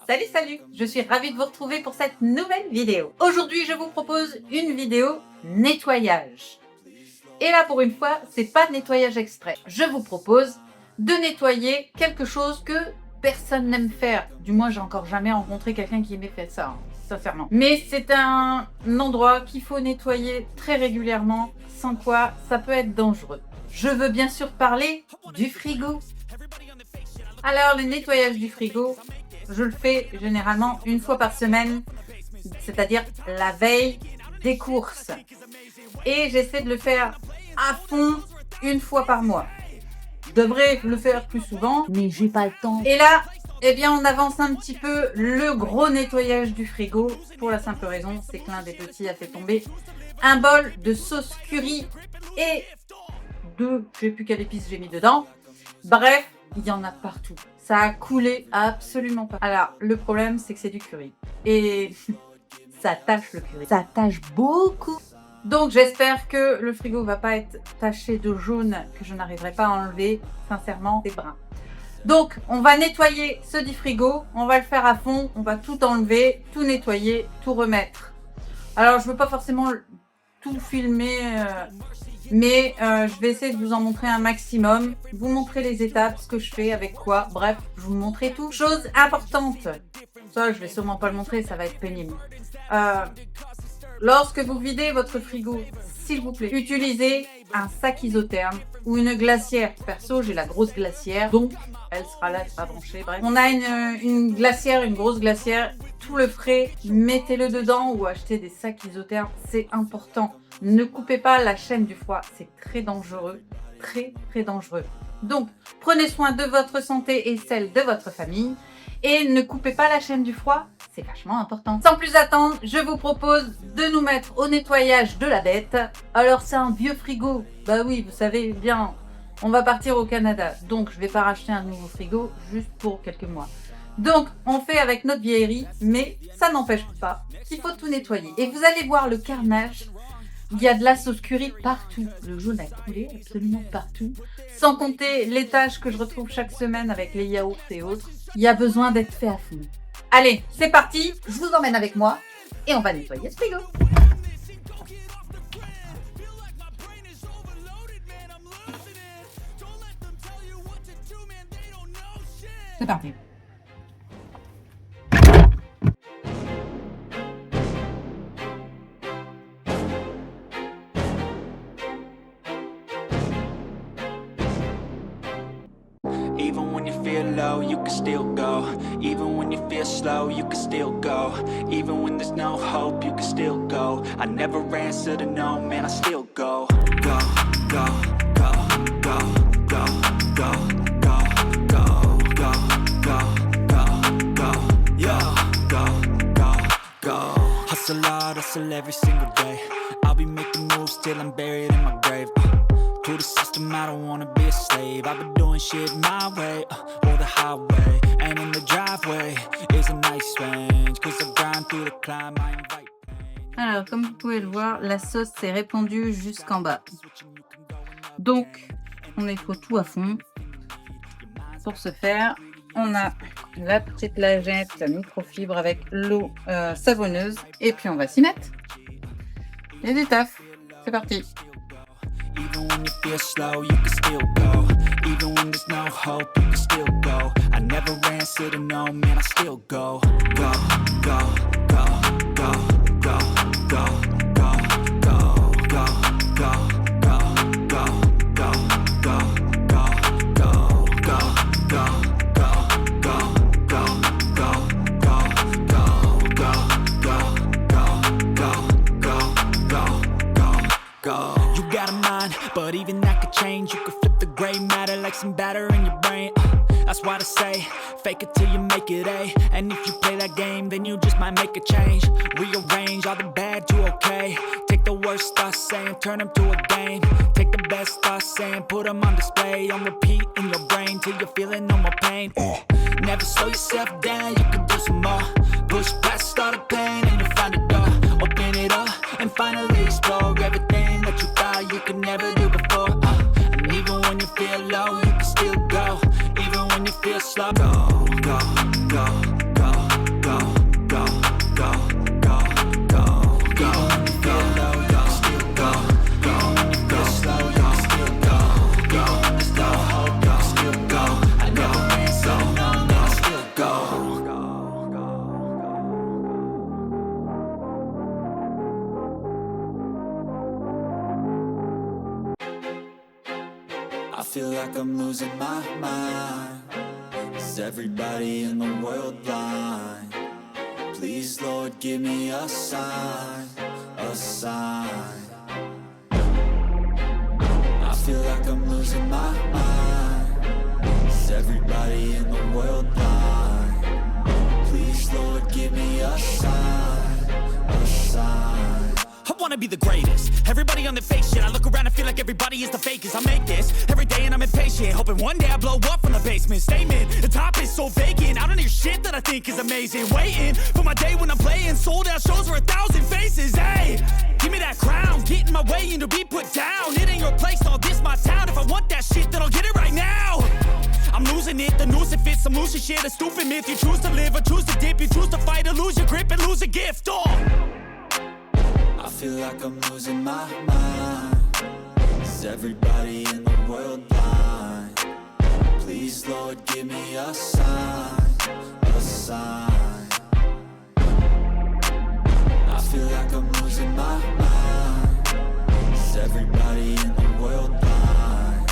Salut, je suis ravie de vous retrouver pour cette nouvelle vidéo. Aujourd'hui, je vous propose une vidéo nettoyage. Et là, pour une fois, c'est pas nettoyage exprès. Je vous propose de nettoyer quelque chose que personne n'aime faire. Du moins, j'ai encore jamais rencontré quelqu'un qui aimait faire ça, hein, sincèrement. Mais c'est un endroit qu'il faut nettoyer très régulièrement, sans quoi ça peut être dangereux. Je veux bien sûr parler du frigo. Alors, le nettoyage du frigo, je le fais généralement une fois par semaine, c'est-à-dire la veille des courses. Et j'essaie de le faire à fond une fois par mois. Je devrais le faire plus souvent, mais j'ai pas le temps. Et là, eh bien, on avance un petit peu le gros nettoyage du frigo pour la simple raison, c'est que l'un des petits a fait tomber un bol de sauce curry et je sais plus quelle épice j'ai mis dedans. Bref, il y en a partout. Ça a coulé absolument pas. Alors, le problème, c'est que c'est du curry. Et ça tache le curry. Ça tâche beaucoup. Donc, j'espère que le frigo va pas être taché de jaune, que je n'arriverai pas à enlever. Sincèrement, c'est brun. Donc, on va nettoyer ce dit frigo. On va le faire à fond. On va tout enlever, tout nettoyer, tout remettre. Alors, je veux pas forcément tout filmer... Mais je vais essayer de vous en montrer un maximum, vous montrer les étapes, ce que je fais, avec quoi, bref, je vous montrer tout. Chose importante, ça je vais sûrement pas le montrer, ça va être pénible. Lorsque vous videz votre frigo, s'il vous plaît, utilisez un sac isotherme ou une glacière. Perso, j'ai la grosse glacière, donc elle sera là, elle sera branchée, bref. On a une glacière, une grosse glacière, tout le frais, mettez-le dedans ou achetez des sacs isothermes, c'est important. Ne coupez pas la chaîne du froid, c'est très dangereux, très dangereux. Donc, prenez soin de votre santé et celle de votre famille et ne coupez pas la chaîne du froid, c'est vachement important. Sans plus attendre, je vous propose de nous mettre au nettoyage de la bête. Alors, c'est un vieux frigo, bah oui, vous savez bien, on va partir au Canada, donc je vais pas racheter un nouveau frigo juste pour quelques mois. Donc, on fait avec notre vieillerie, mais ça n'empêche pas qu'il faut tout nettoyer. Et vous allez voir le carnage. Il y a de la sauce curry partout. Le jaune a coulé absolument partout. Sans compter les tâches que je retrouve chaque semaine avec les yaourts et autres. Il y a besoin d'être fait à fond. Allez, c'est parti. Je vous emmène avec moi et on va nettoyer ce frigo. C'est parti. Even when you feel low, you can still go. Even when you feel slow, you can still go. Even when there's no hope, you can still go. I never answer to no, man, I still go. Go, go, go, go, go, go, go, go, go, go, go, go, yeah, go, go, go. Hustle hard, hustle every single day. I'll be making moves till I'm buried in my grave. To the system, I don't wanna be a slave. I've been doing shit my way, or the highway. And in the driveway is a nice range. Cause I grind through the climb, I invite pain. Alors, comme vous pouvez le voir, la sauce s'est répandue jusqu'en bas. Donc, on nettoie tout à fond. Pour ce faire, on a la petite lingette, la microfibre avec l'eau savonneuse. Et puis, on va s'y mettre. Et du taf. C'est parti. Even when you feel slow, you can still go. Even when there's no hope, you can still go. I never answer to no, man, I still go. Go, go, go, go, go, go, go, go, go, go, go, go, go, go, go, go, go, go. You got a mind, but even that could change. You could flip the gray matter like some batter in your brain. That's why I say, fake it till you make it A. And if you play that game, then you just might make a change. Rearrange all the bad to okay. Take the worst thoughts saying, turn them to a game. Take the best thoughts saying, put them on display. On repeat in your brain till you're feeling no more pain. Never slow yourself down, you can do some more. Push past all the pain and you'll find a door. Open it up and finally explore everything that you thought you could never do before. And even when you feel low, you can still go. Even when you feel slow, go, go, go, go, I'm losing my mind. Is everybody in the world blind? Please, Lord, give me a sign, a sign. I feel like I'm losing my mind. Is everybody in the world blind? Please, Lord, give me a sign, a sign. I wanna be the greatest. Everybody on the fake shit. I look around and feel like everybody is the fakest. I make this every day and I'm impatient, hoping one day I blow up from the basement. Statement, the top is so vacant. I don't hear shit that I think is amazing. Waiting for my day when I'm playing sold out shows for 1,000 faces. Hey, give me that crown, get in my way and to be put down. It ain't your place, all this my town. If I want that shit, then I'll get it right now. I'm losing it, the noose it fits. I'm losing shit, a stupid myth. You choose to live or choose to dip. You choose to fight or lose your grip and lose a gift. Oh, I feel like I'm losing my mind. Is everybody in the world blind? Please, Lord, give me a sign, a sign. I feel like I'm losing my mind. Is everybody in the world blind?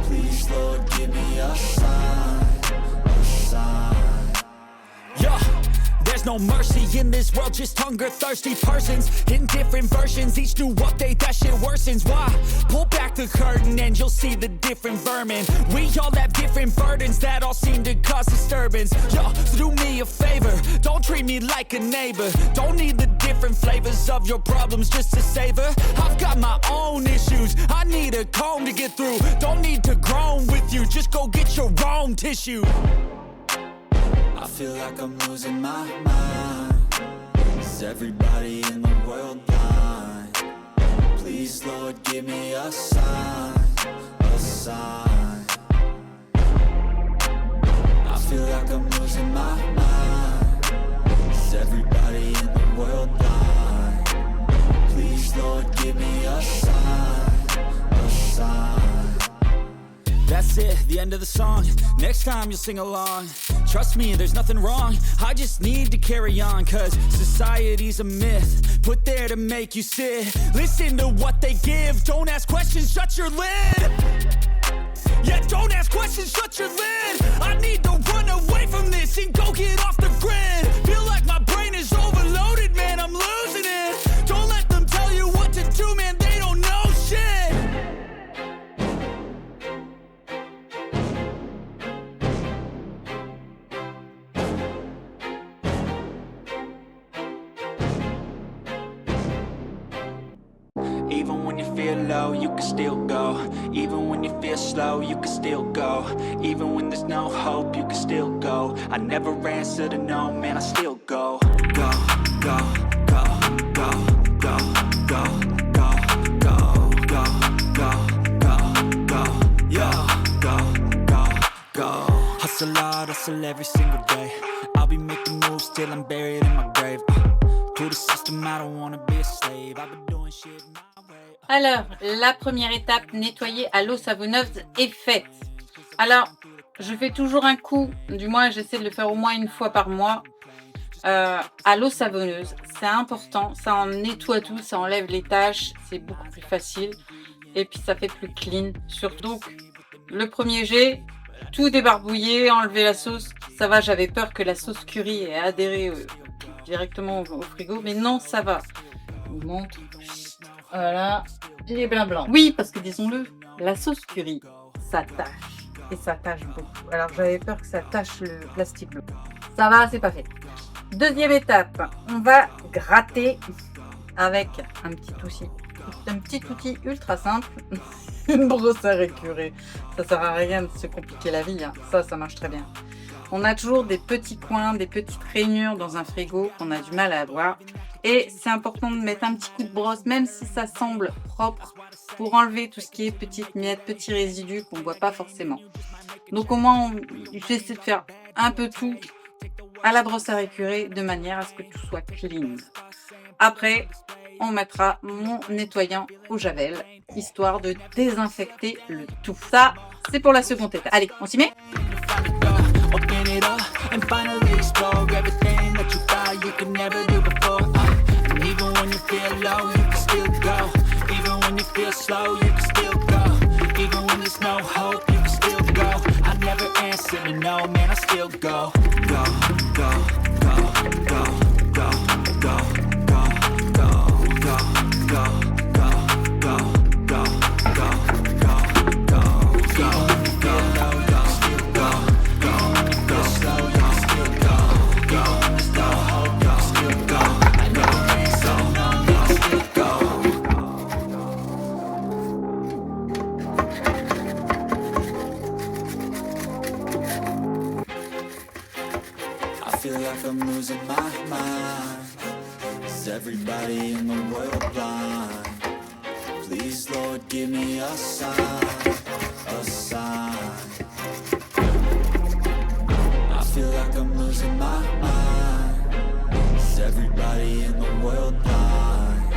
Please, Lord, give me a sign, a sign. yeah. There's no mercy in this world, just hunger-thirsty persons in different versions. Each new update, that shit worsens. Why? Pull back the curtain and you'll see the different vermin. We all have different burdens that all seem to cause disturbance. Yo, so do me a favor, don't treat me like a neighbor. Don't need the different flavors of your problems just to savor. I've got my own issues, I need a comb to get through. Don't need to groan with you, just go get your own tissue. I feel like I'm losing my mind. Is everybody in the world blind? Please, Lord, give me a sign, a sign. I feel like I'm losing my mind. Is everybody in the world blind? Please, Lord, give me a sign, a sign. That's it, the end of the song. Next time you'll sing along. Trust me, there's nothing wrong. I just need to carry on, cause society's a myth put there to make you sit. Listen to what they give. Don't ask questions, shut your lid. Yeah, don't ask questions, shut your lid. I need to run away from this and go get off the grid. Feel like my brain is overloaded, man, I'm losing it. Don't let them tell you what to do, man, they don't know shit. Even when you feel low, you can still go. Even when you feel slow, you can still go. Even when there's no hope, you can still go. I never answer to no, man, I still go. Go, go, go, go, go, go, go, go, go, go, go, go, yeah, go, go, go. Hustle hard, hustle every single day. I'll be making moves till I'm buried in my grave. To the system, I don't wanna be a slave. I've been doing shit my way. Alors, la première étape, nettoyer à l'eau savonneuse, est faite. Alors, je fais toujours un coup, du moins j'essaie de le faire au moins une fois par mois, à l'eau savonneuse. C'est important, ça en nettoie tout, ça enlève les taches, c'est beaucoup plus facile. Et puis ça fait plus clean. Surtout, donc, le premier jet, tout débarbouillé, enlever la sauce. Ça va, j'avais peur que la sauce curry ait adhéré directement au frigo, mais non, ça va. Je vous montre. Voilà, les blancs blancs. Oui, parce que disons-le, la sauce curry, ça tâche. Et ça tâche beaucoup. Alors j'avais peur que ça tâche le plastique bleu. Ça va, c'est pas fait. Deuxième étape, on va gratter avec un petit outil ultra simple. Une brosse à récurer. Ça sert à rien de se compliquer la vie, hein. Ça marche très bien. On a toujours des petits coins, des petites rainures dans un frigo qu'on a du mal à avoir. Et c'est important de mettre un petit coup de brosse, même si ça semble propre, pour enlever tout ce qui est petites miettes, petits résidus qu'on ne voit pas forcément. Donc au moins, j'essaie de faire un peu tout à la brosse à récurer de manière à ce que tout soit clean. Après, on mettra mon nettoyant au javel, histoire de désinfecter le tout. Ça, c'est pour la seconde étape. Allez, on s'y met ? Open it up and finally explore everything that you thought you could never do before. And even when you feel low, you can still go. Even when you feel slow, you can still go. Even when there's no hope, you can still go, go, go, go, go, go, go, go, go, go, go, go, go, go, go, go, go, like I'm losing my mind. Is everybody in the world blind? Please, Lord, give me a sign, a sign. I feel like I'm losing my mind. Is everybody in the world blind?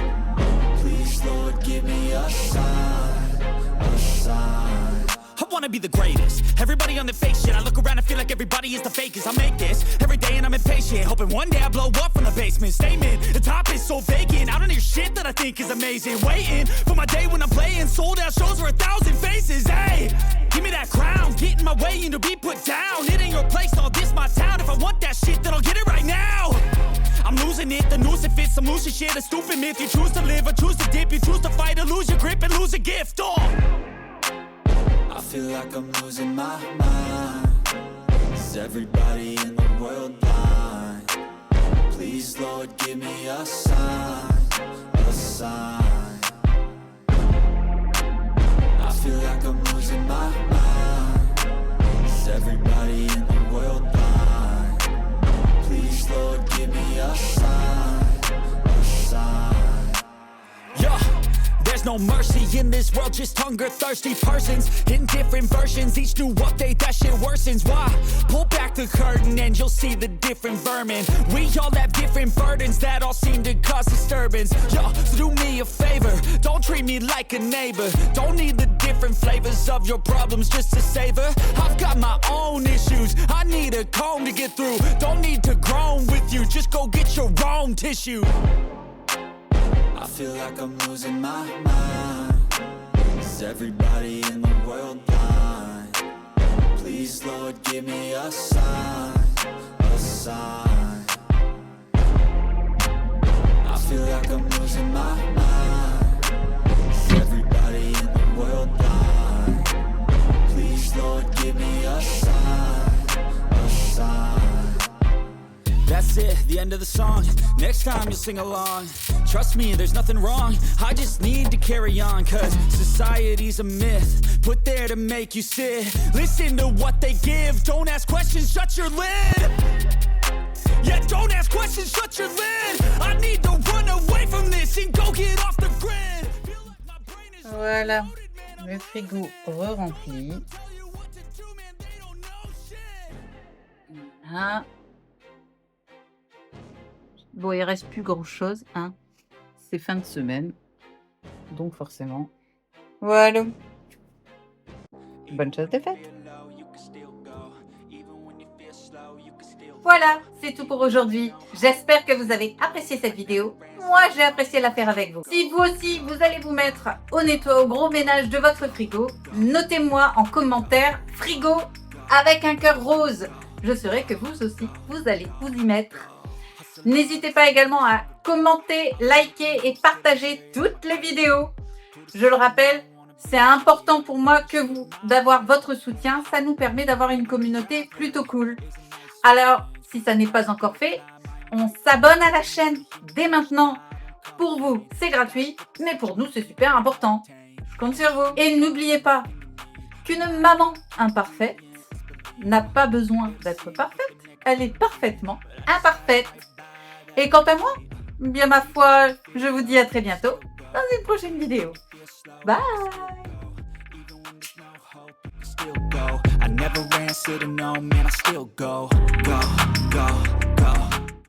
Please, Lord, give me a sign, a sign. I wanna be the greatest. Everybody on the fake shit. I look around and feel like everybody is the fakest. I make this every day and I'm impatient, hoping one day I blow up from the basement. Statement, the top is so vacant. I don't hear shit that I think is amazing. Waiting for my day when I'm playing sold out shows for 1,000 faces. Hey, give me that crown, get in my way and to be put down. It ain't your place, all this my town. If I want that shit, then I'll get it right now. I'm losing it, the noose it fits, I'm losing shit. A stupid myth, you choose to live or choose to dip. You choose to fight or lose your grip and lose a gift. Oh, I feel like I'm losing my mind. Is everybody in the world blind? Please, Lord, give me a sign, a sign. I feel like I'm losing my mind. Is everybody in the world blind? Please, Lord, give me a sign, a sign. yeah. There's no mercy in this world, just hunger-thirsty persons in different versions, each new update, that shit worsens. Why? Pull back the curtain and you'll see the different vermin. We all have different burdens that all seem to cause disturbance. Yo, so do me a favor, don't treat me like a neighbor. Don't need the different flavors of your problems just to savor. I've got my own issues, I need a comb to get through. Don't need to groan with you, just go get your own tissue. I feel like I'm losing my mind. Is everybody in the world blind? Please, Lord, give me a sign, a sign. I feel like I'm losing my mind. Is everybody in the world blind? Please, Lord, give me a sign, a sign. That's it, the end of the song. Next time you'll sing along. Trust me, there's nothing wrong. I just need to carry on, cause society's a myth put there to make you sit. Listen to what they give. Don't ask questions, shut your lid. Yeah, don't ask questions, shut your lid. I need to run away from this and go get off the grid. Voilà, le frigo re-rempli. Voilà. Bon, il reste plus grand chose, hein. C'est fin de semaine, donc forcément. Voilà. Bonne chose de faite. Voilà, c'est tout pour aujourd'hui. J'espère que vous avez apprécié cette vidéo. Moi, j'ai apprécié la faire avec vous. Si vous aussi, vous allez vous mettre au gros ménage de votre frigo, notez-moi en commentaire frigo avec un cœur rose. Je saurai que vous aussi, vous allez vous y mettre. N'hésitez pas également à commenter, liker et partager toutes les vidéos. Je le rappelle, c'est important pour moi d'avoir votre soutien. Ça nous permet d'avoir une communauté plutôt cool. Alors, si ça n'est pas encore fait, on s'abonne à la chaîne dès maintenant. Pour vous, c'est gratuit, mais pour nous, c'est super important. Je compte sur vous. Et n'oubliez pas qu'une maman imparfaite n'a pas besoin d'être parfaite. Elle est parfaitement imparfaite. Et quant à moi, bien ma foi, je vous dis à très bientôt dans une prochaine vidéo. Bye! Still go. I never answer to no, man, I still go, go.